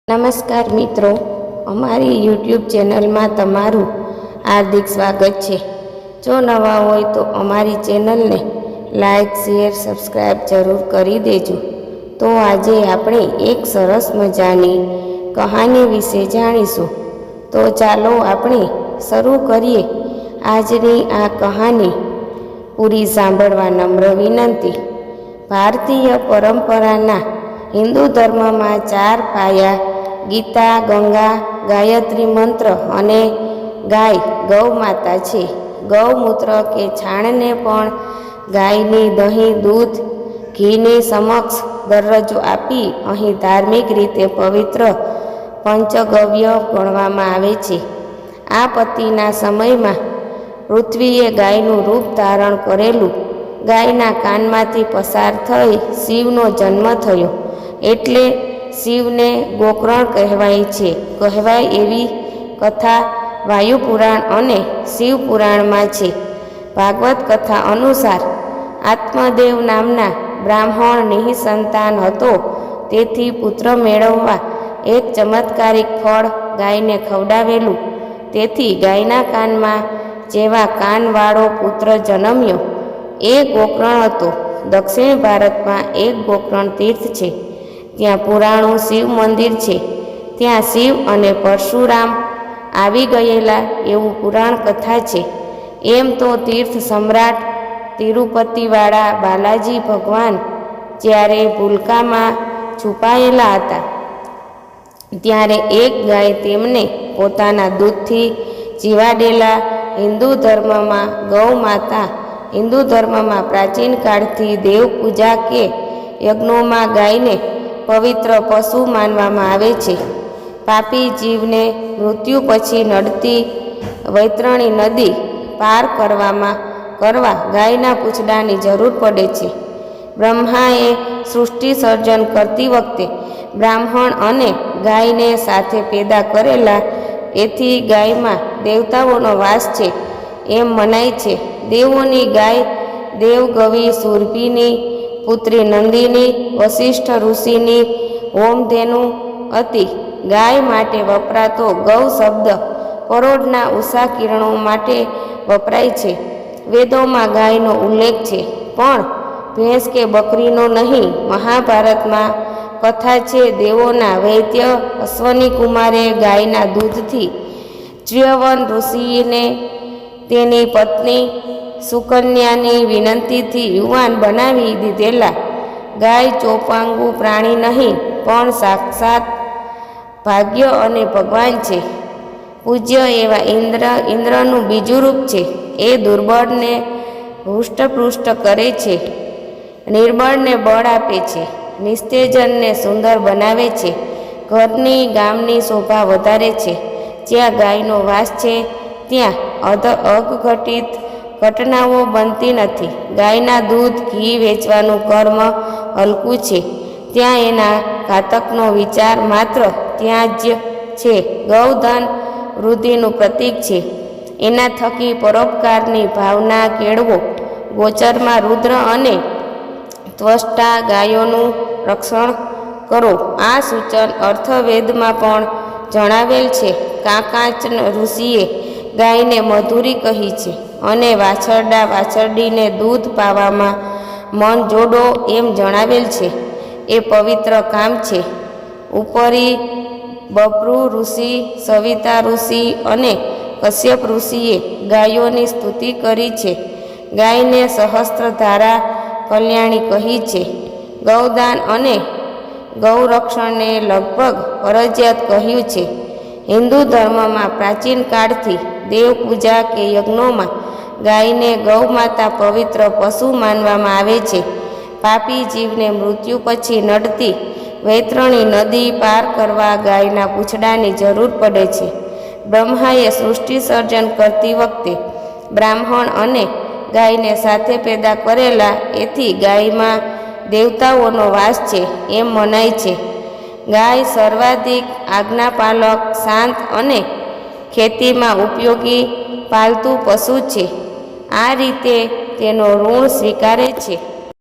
નમસ્કાર મિત્રો, અમારી યુટ્યુબ ચેનલમાં તમારું હાર્દિક સ્વાગત છે। જો નવા હોય તો અમારી ચેનલને લાઈક, શેર, સબસ્ક્રાઈબ જરૂર કરી દેજો। તો આજે આપણે એક સરસ મજાની કહાની વિશે જાણીશું। તો ચાલો આપણે શરૂ કરીએ આજની આ કહાની। પૂરી સાંભળવા નમ્ર વિનંતી। ભારતીય પરંપરાના હિન્દુ ધર્મમાં 4 પાયા ગીતા, ગંગા, ગાયત્રી મંત્ર અને ગાય ગૌ માતા છે। ગૌમૂત્ર કે છાણને પણ ગાયની દહીં, દૂધ, ઘીની સમક્ષ દરજ્જો આપી અહીં ધાર્મિક રીતે પવિત્ર પંચગવ્ય ગણવામાં આવે છે। આપત્તિના સમયમાં પૃથ્વીએ ગાયનું રૂપ ધારણ કરેલું। ગાયના કાનમાંથી પસાર થઈ શિવનો જન્મ થયો, એટલે શિવને ગોકર્ણ કહેવાય એવી કથા વાયુપુરાણ અને શિવપુરાણમાં છે। ભાગવત કથા અનુસાર આત્મદેવ નામના બ્રાહ્મણ નિઃસંતાન હતો, તેથી પુત્ર મેળવવા એક ચમત્કારિક ફળ ગાયને ખવડાવેલું। તેથી ગાયના કાનમાં જેવા કાનવાળો પુત્ર જન્મ્યો। એ ગોકર્ણ હતો। દક્ષિણ ભારતમાં એક ગોકર્ણ તીર્થ છે, ત્યાં પુરાણું શિવ મંદિર છે। ત્યાં શિવ અને પરશુરામ આવી ગયેલા એવું પુરાણ કથા છે। એમ તો તીર્થ સમ્રાટ તિરુપતિવાળા બાલાજી ભગવાન જ્યારે ભૂલકામાં છુપાયેલા હતા, ત્યારે એક ગાય તેમને પોતાના દૂધથી જીવાડેલા। હિન્દુ ધર્મમાં પ્રાચીન કાળથી દેવ પૂજા કે યજ્ઞોમાં ગાયને પવિત્ર પશુ માનવામાં આવે છે। પાપી જીવને મૃત્યુ પછી નડતી વૈતરણી નદી પાર કરવા ગાયના પૂંછડાની જરૂર પડે છે। બ્રહ્માએ સૃષ્ટિ સર્જન કરતી વખતે બ્રાહ્મણ અને ગાયને સાથે પેદા કરેલા, એથી ગાયમાં દેવતાઓનો વાસ છે એમ મનાય છે। દેવોની ગાય દેવગવી સુરભીની પુત્રી નંદિની વશિષ્ઠ ઋષિની હોમધેનુ હતી। ગાય માટે વપરાતો ગૌ શબ્દ પરોઢના ઉષા કિરણો માટે વપરાય છે। વેદોમાં ગાયનો ઉલ્લેખ છે, પણ ભેંસ કે બકરીનો નહીં। મહાભારતમાં કથા છે, દેવોના વૈદ્ય અશ્વની કુમારે ગાયના દૂધથી ચ્યવન ઋષિને તેની પત્ની સુકન્યાની વિનંતીથી યુવાન બનાવી દીધેલા। ગાય ચોપાંગુ પ્રાણી નહીં, પણ સાક્ષાત ભાગ્ય અને ભગવાન છે। પૂજ્ય એવા ઇન્દ્રનું બીજું રૂપ છે। એ દુર્બળને હૃષ્ટપુષ્ટ કરે છે, નિર્બળને બળ આપે છે, નિસ્તેજનને સુંદર બનાવે છે, ઘરની ગામની શોભા વધારે છે। જ્યાં ગાયનો વાસ છે ત્યાં અઘટિત ઘટનાઓ બનતી નથી। ગાયના દૂધ, ઘી વેચવાનું કર્મ હલકું છે, ત્યાં એના ઘાતકનો વિચાર માત્ર ત્યાં જ છે। ગૌધન વૃદ્ધિનું પ્રતીક છે, એના થકી પરોપકારની ભાવના કેળવો। ગોચરમાં રુદ્ર અને ત્વષ્ટા ગાયોનું રક્ષણ કરો, આ સૂચન અથર્વવેદમાં પણ જણાવેલ છે। કાકાચ ઋષિએ ગાયને મધુરી કહી છે અને વાછરડા વાછરડીને દૂધ પાવામાં મન જોડો એમ જણાવેલ છે। એ પવિત્ર કામ છે। ઉપરી બભૃ ઋષિ, સવિતા ઋષિ અને કશ્યપ ઋષિએ ગાયોની સ્તુતિ કરી છે। ગાયને સહસ્ત્રધારા કલ્યાણી કહી છે। ગૌદાન અને ગૌરક્ષણને લગભગ ફરજિયાત કહ્યું છે। હિન્દુ ધર્મમાં પ્રાચીન કાળથી દેવ પૂજા કે યજ્ઞોમાં ગાયને ગૌમાતા પવિત્ર પશુ માનવામાં આવે છે। પાપી જીવને મૃત્યુ પછી નડતી વૈતરણી નદી પાર કરવા ગાયના પૂંછડાની જરૂર પડે છે। બ્રહ્માએ સૃષ્ટિ સર્જન કરતી વખતે બ્રાહ્મણ અને ગાયને સાથે પેદા કરેલા, એથી ગાયમાં દેવતાઓનો વાસ છે એમ મનાય છે। ગાય સર્વાધિક આજ્ઞાપાલક, શાંત અને ખેતીમાં ઉપયોગી પાલતુ પશુ છે। આ રીતે તેનો ઋણ સ્વીકારે છે।